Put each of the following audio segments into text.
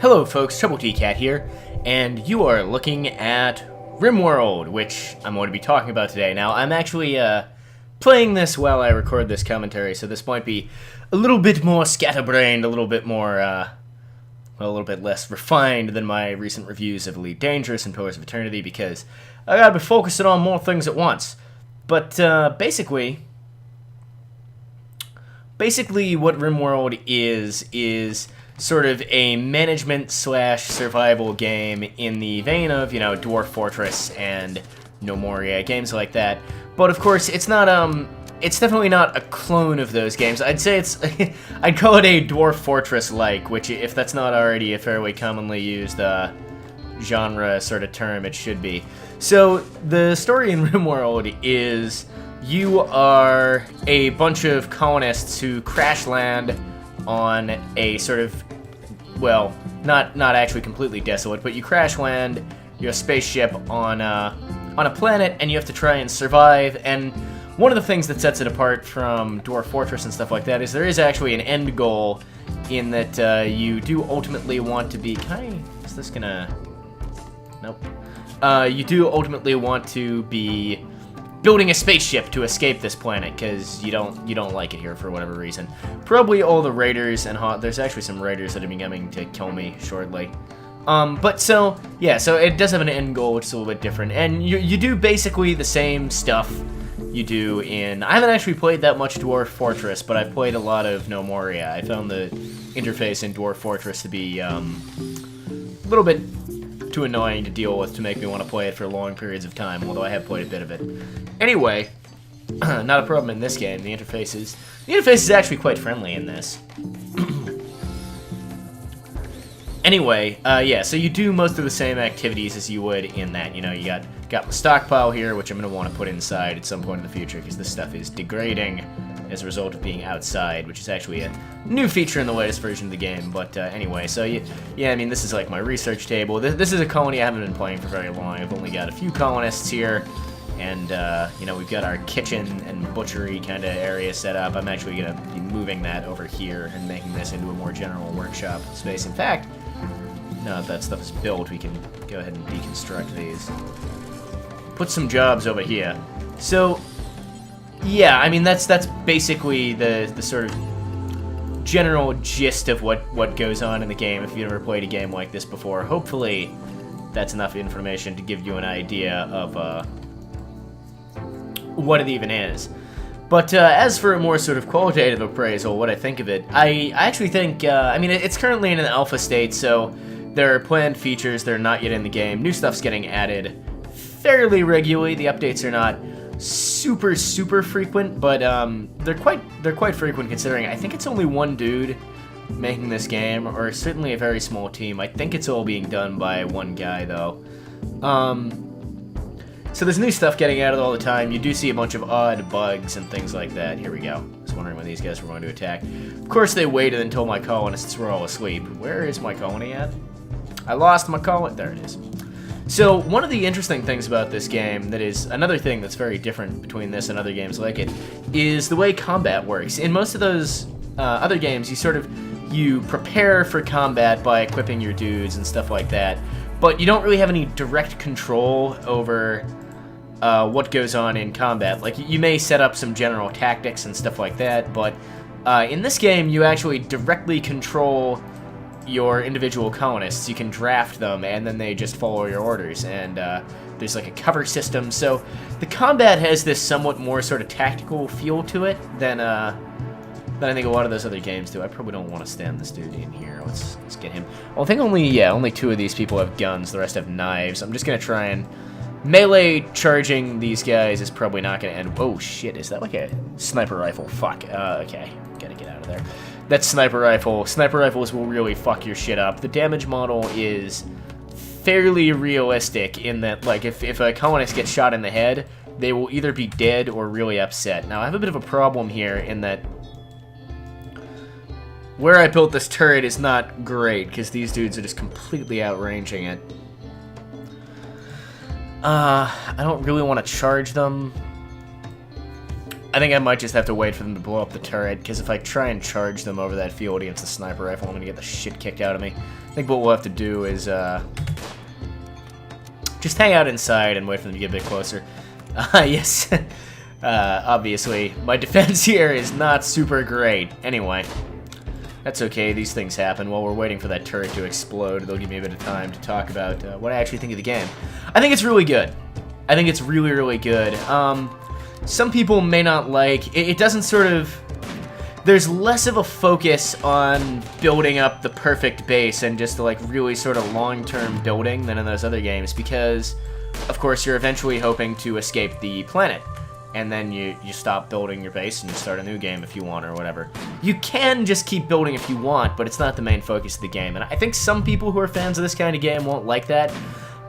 Hello folks, Trouble Cat here, and you are looking at RimWorld, which I'm going to be talking about today. Now, I'm actually playing this while I record this commentary, so this might be a little bit more scatterbrained, a little bit more, well, a little bit less refined than my recent reviews of Elite Dangerous and Pillars of Eternity, because I gotta be focusing on more things at once. But basically what RimWorld is sort of a management slash survival game in the vein of, you know, Dwarf Fortress and No Moria, games like that. But of course, it's not, it's definitely not a clone of those games. I'd say it's, I'd call it a Dwarf Fortress-like, which, if that's not already a fairly commonly used, genre sort of term, it should be. So, the story in RimWorld is you are a bunch of colonists who crash land on a sort of, well, not actually completely desolate, but you crash land your spaceship on a planet, and you have to try and survive. And one of the things that sets it apart from Dwarf Fortress and stuff like that is there is actually an end goal, in that you do ultimately want to be. Is this gonna? Nope. You do ultimately want to be building a spaceship to escape this planet, because you don't like it here for whatever reason. Probably all the raiders and there's actually some raiders that are coming to kill me shortly. But so, yeah, so it does have an end goal, which is a little bit different. And you do basically the same stuff you do in... I haven't actually played that much Dwarf Fortress, but I've played a lot of No Moria. I found the interface in Dwarf Fortress to be a little bit too annoying to deal with to make me want to play it for long periods of time, although I have played a bit of it. Anyway, not a problem in this game. The interface is actually quite friendly in this. Anyway, yeah, so you do most of the same activities as you would in that. You know, you got my stockpile here, which I'm going to want to put inside at some point in the future, because this stuff is degrading as a result of being outside, which is actually a new feature in the latest version of the game. But anyway, so yeah, I mean, this is like my research table. This is a colony I haven't been playing for very long. I've only got a few colonists here, and you know, we've got our kitchen and butchery kind of area set up. I'm actually going to be moving that over here and making this into a more general workshop space. In fact, now that that stuff is built, we can go ahead and deconstruct these. Put some jobs over here. So, yeah, I mean, that's basically the sort of general gist of what goes on in the game. If you've never played a game like this before, hopefully that's enough information to give you an idea of what it even is. But as for a more sort of qualitative appraisal, what I think of it, I actually think, I mean, it's currently in an alpha state, so there are planned features that are not yet in the game. New stuff's getting added fairly regularly. The updates are not super frequent, but they're quite frequent, considering I think it's only one dude making this game, or certainly a very small team. I think it's all being done by one guy, though. So there's new stuff getting added all the time. You do see a bunch of odd bugs and things like that. Here we go. I was wondering when these guys were going to attack. Of course, they waited until my colonists were all asleep. Where is my colony at? I lost my colony. There it is. So, one of the interesting things about this game, that is another thing that's very different between this and other games like it, is the way combat works. In most of those other games, you prepare for combat by equipping your dudes and stuff like that, but you don't really have any direct control over what goes on in combat. Like, you may set up some general tactics and stuff like that, but in this game, you actually directly control your individual colonists. You can draft them, and then they just follow your orders, and there's like a cover system. So the combat has this somewhat more sort of tactical feel to it than I think a lot of those other games do. I probably don't want to stand this dude in here. Let's get him. Well, I think only two of these people have guns. The rest have knives. I'm just gonna try and melee charging these guys is probably not gonna end. Oh shit! Is that like a sniper rifle? Fuck. Okay, gotta get out of there. That's sniper rifle. Sniper rifles will really fuck your shit up. The damage model is fairly realistic in that, like, if a colonist gets shot in the head, they will either be dead or really upset. Now, I have a bit of a problem here in that where I built this turret is not great, because these dudes are just completely outranging it. I don't really want to charge them. I think I might just have to wait for them to blow up the turret, because if I try and charge them over that field against the sniper rifle, I'm going to get the shit kicked out of me. I think what we'll have to do is just hang out inside and wait for them to get a bit closer. Yes, obviously, my defense here is not super great. Anyway, that's okay, these things happen. While we're waiting for that turret to explode, they'll give me a bit of time to talk about what I actually think of the game. I think it's really good. I think it's really, really good. Some people may not like... It doesn't sort of... There's less of a focus on building up the perfect base and just like really sort of long-term building than in those other games, because, of course, you're eventually hoping to escape the planet. And then you stop building your base and you start a new game if you want or whatever. You can just keep building if you want, but it's not the main focus of the game. And I think some people who are fans of this kind of game won't like that,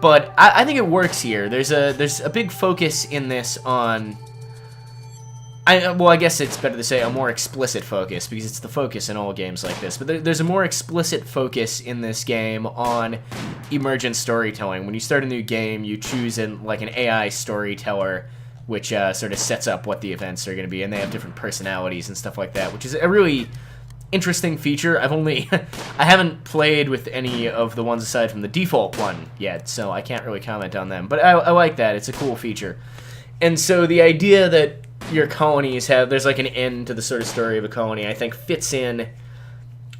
but I think it works here. There's a big focus in this on... well, I guess it's better to say a more explicit focus, because it's the focus in all games like this. But there's a more explicit focus in this game on emergent storytelling. When you start a new game, you choose an AI storyteller, which sort of sets up what the events are going to be, and they have different personalities and stuff like that, which is a really interesting feature. I haven't played with any of the ones aside from the default one yet, so I can't really comment on them. But I like that. It's a cool feature. And so the idea that your colonies there's like an end to the sort of story of a colony, I think fits in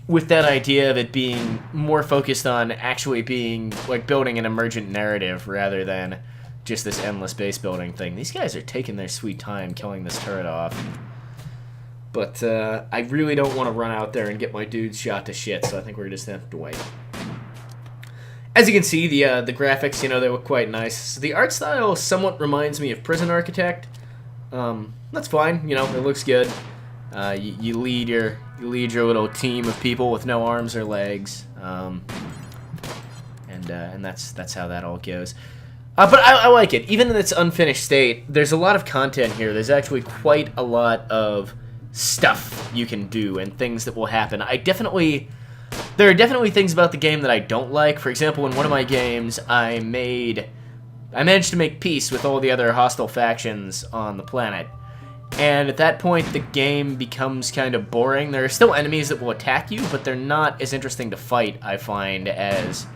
with that idea of it being more focused on actually being like building an emergent narrative rather than just this endless base building thing. These guys are taking their sweet time killing this turret off. But I really don't want to run out there and get my dudes shot to shit, so I think we're just going to have to wait. As you can see, the graphics, you know, they look quite nice. The art style somewhat reminds me of Prison Architect. That's fine, you know, it looks good. You lead your little team of people with no arms or legs, and that's how that all goes. But I like it. Even in its unfinished state, there's a lot of content here. There's actually quite a lot of stuff you can do and things that will happen. There are definitely things about the game that I don't like. For example, in one of my games, I managed to make peace with all the other hostile factions on the planet. And at that point, the game becomes kind of boring. There are still enemies that will attack you, but they're not as interesting to fight, I find, as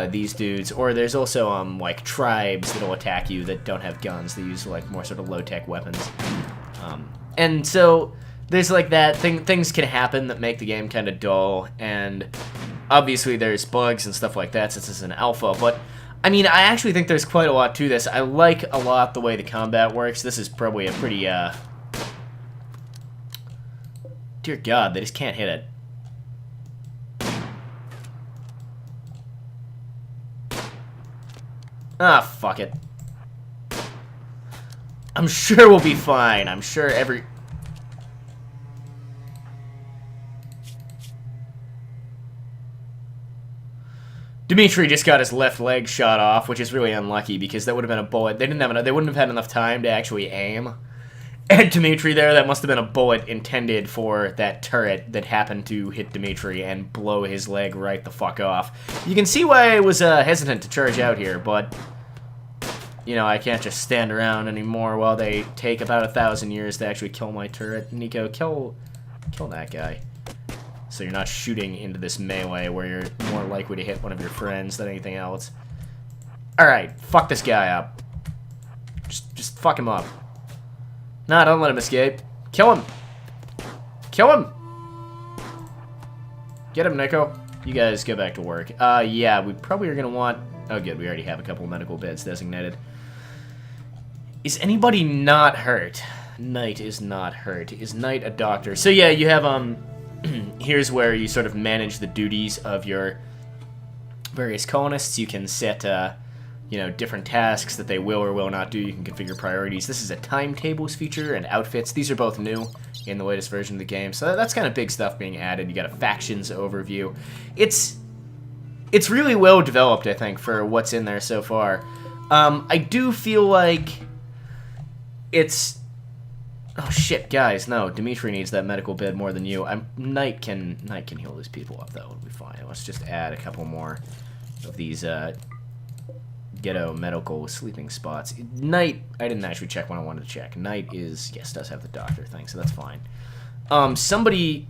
these dudes. Or there's also like tribes that'll attack you that don't have guns. They use like more sort of low-tech weapons. And so there's like that things can happen that make the game kind of dull, and obviously there's bugs and stuff like that since it's an alpha, but I mean, I actually think there's quite a lot to this. I like a lot the way the combat works. This is probably a pretty, dear God, they just can't hit it. Ah, fuck it. I'm sure we'll be fine. I'm sure Dimitri just got his left leg shot off, which is really unlucky because that would have been a bullet. They wouldn't have had enough time to actually aim. And Dimitri there, that must have been a bullet intended for that turret that happened to hit Dimitri and blow his leg right the fuck off. You can see why I was hesitant to charge out here, but you know, I can't just stand around anymore while they take about 1,000 years to actually kill my turret. Nico, kill that guy. So you're not shooting into this melee where you're more likely to hit one of your friends than anything else. Alright, fuck this guy up. Just fuck him up. Nah, don't let him escape. Kill him! Kill him! Get him, Nico. You guys go back to work. Yeah, we probably are gonna want... Oh, good, we already have a couple medical beds designated. Is anybody not hurt? Knight is not hurt. Is Knight a doctor? So yeah, you have, here's where you sort of manage the duties of your various colonists. You can set, you know, different tasks that they will or will not do. You can configure priorities. This is a timetables feature and outfits. These are both new in the latest version of the game. So that's kind of big stuff being added. You got a factions overview. It's really well developed, I think, for what's in there so far. I do feel like it's... Oh shit, guys, no. Dimitri needs that medical bed more than you. Knight can heal these people up, though. It'll be fine. Let's just add a couple more of these ghetto medical sleeping spots. Night, I didn't actually check when I wanted to check. Night is, yes, does have the doctor thing, so that's fine. Somebody,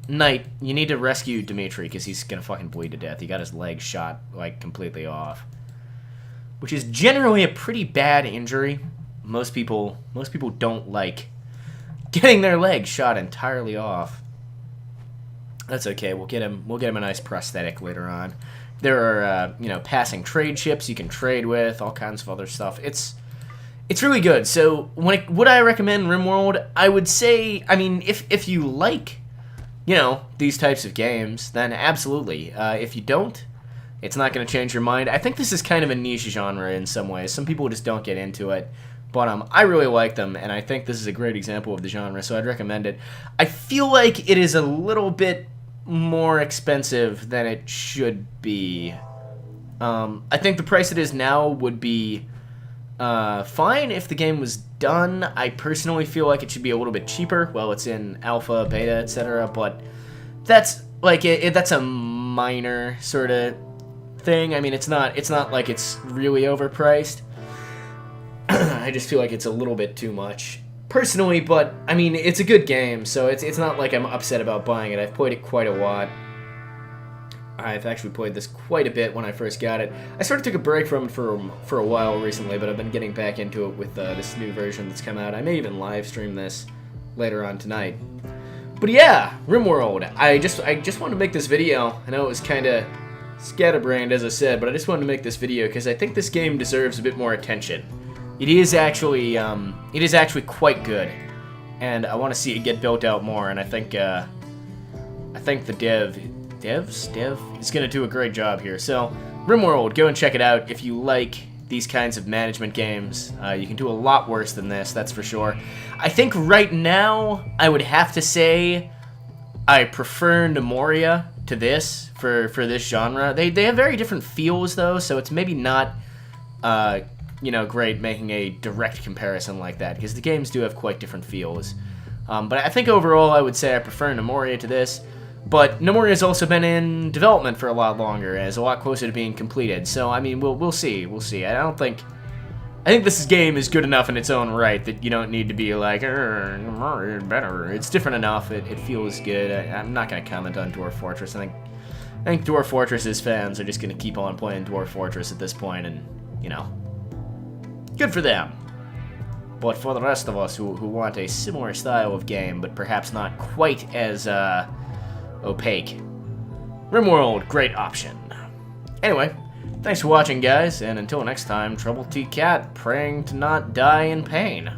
Night, you need to rescue Dimitri, because he's gonna fucking bleed to death. He got his leg shot, like, completely off. Which is generally a pretty bad injury. Most people don't like getting their leg shot entirely off. That's okay. We'll get him a nice prosthetic later on. There are you know, passing trade ships you can trade with, all kinds of other stuff. It's really good. So would I recommend RimWorld? I would say, I mean, if you like, you know, these types of games, then absolutely. If you don't, it's not going to change your mind. I think this is kind of a niche genre in some ways. Some people just don't get into it. But I really like them, and I think this is a great example of the genre, so I'd recommend it. I feel like it is a little bit more expensive than it should be. I think the price it is now would be fine if the game was done. I personally feel like it should be a little bit cheaper. Well, it's in alpha, beta, etc. But that's like that's a minor sort of thing. I mean, it's not like it's really overpriced. I just feel like it's a little bit too much, personally, but, I mean, it's a good game, so it's not like I'm upset about buying it. I've played it quite a lot. I've actually played this quite a bit when I first got it. I sort of took a break from it for a while recently, but I've been getting back into it with this new version that's come out. I may even live stream this later on tonight. But yeah, RimWorld. I just wanted to make this video. I know it was kind of scatterbrained, as I said, but I just wanted to make this video because I think this game deserves a bit more attention. It is actually quite good, and I want to see it get built out more. And I think the dev is gonna do a great job here. So, RimWorld, go and check it out if you like these kinds of management games. You can do a lot worse than this, that's for sure. I think right now I would have to say I prefer Nemoria to this for this genre. They have very different feels though, so it's maybe not you know, great making a direct comparison like that, because the games do have quite different feels. But I think overall I would say I prefer Nemoria to this, but Nemoria's also been in development for a lot longer, and is a lot closer to being completed, so I mean, we'll see. I think this game is good enough in its own right that you don't need to be like, Nemoria better. It's different enough, it feels good. I'm not going to comment on Dwarf Fortress. I think Dwarf Fortress's fans are just going to keep on playing Dwarf Fortress at this point, and, you know, good for them. But for the rest of us who want a similar style of game, but perhaps not quite as opaque, RimWorld, great option. Anyway, thanks for watching, guys, and until next time, Trouble T Cat, praying to not die in pain.